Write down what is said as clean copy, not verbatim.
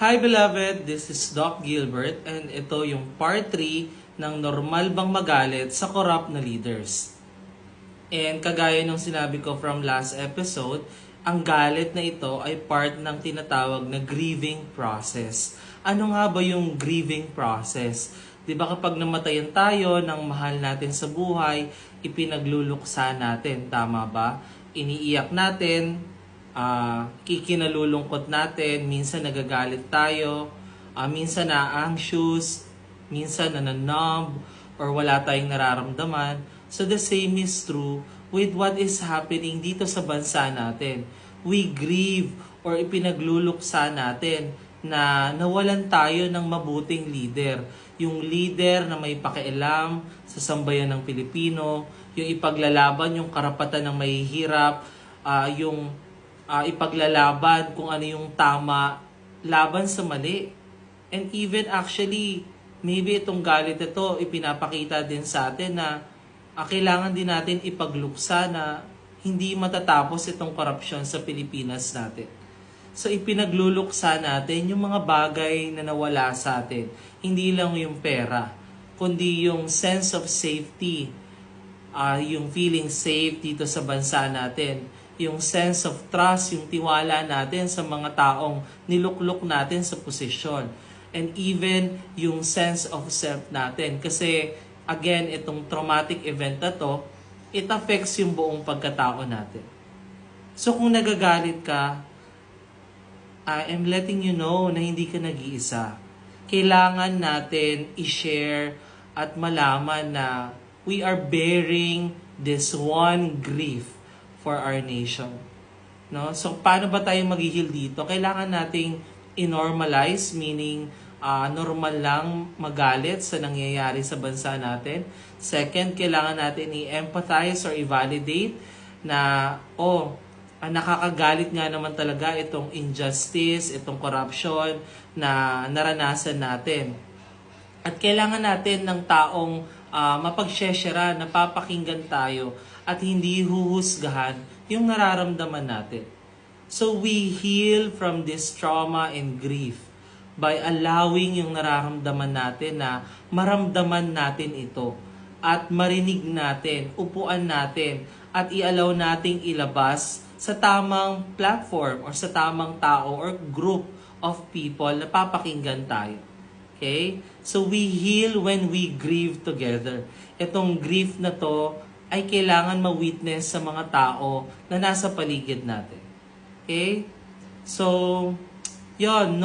Hi beloved, this is Doc Gilbert and ito yung part 3 ng normal bang magalit sa corrupt na leaders. And kagaya nung sinabi ko from last episode, ang galit na ito ay part ng tinatawag na grieving process. Ano nga ba yung grieving process? 'Di ba kapag namatayan tayo ng mahal natin sa buhay, ipinagluluksa natin, tama ba? Iniiyak natin, kikinalulungkot natin, minsan nagagalit tayo, minsan na-anxious, minsan nananumb, or wala tayong nararamdaman. So the same is true with what is happening dito sa bansa natin. We grieve or ipinagluluksa natin na nawalan tayo ng mabuting leader. Yung leader na may pakialam sa sambayan ng Pilipino, yung ipaglalaban yung karapatan ng mahihirap, yung ipaglalaban kung ano yung tama laban sa mali. And even actually, maybe itong galit ito, ipinapakita din sa atin na kailangan din natin ipagluksa na hindi matatapos itong korupsyon sa Pilipinas natin. So ipinagluluksa natin yung mga bagay na nawala sa atin. Hindi lang yung pera, kundi yung sense of safety, yung feeling safe dito sa bansa natin, yung sense of trust, yung tiwala natin sa mga taong niluklok natin sa posisyon. And even yung sense of self natin. Kasi again, itong traumatic event na to, it affects yung buong pagkatao natin. So kung nagagalit ka, I'm letting you know na hindi ka nag-iisa. Kailangan natin i-share at malaman na we are bearing this one grief for our nation. No? So paano ba tayo mag-heal dito? Kailangan nating i-normalize, meaning normal lang magalit sa nangyayari sa bansa natin. Second, kailangan natin i-empathize or i-validate na nakakagalit nga naman talaga itong injustice, itong corruption na naranasan natin. At kailangan natin ng taong mapagsyeshera, napapakinggan tayo at hindi huhusgahan yung nararamdaman natin. So we heal from this trauma and grief by allowing yung nararamdaman natin na maramdaman natin ito at marinig natin, upuan natin at i-allow nating ilabas sa tamang platform or sa tamang tao or group of people na papakinggan tayo. Okay? So we heal when we grieve together. Itong grief na to ay kailangan ma-witness sa mga tao na nasa paligid natin. Okay? So, yon, no?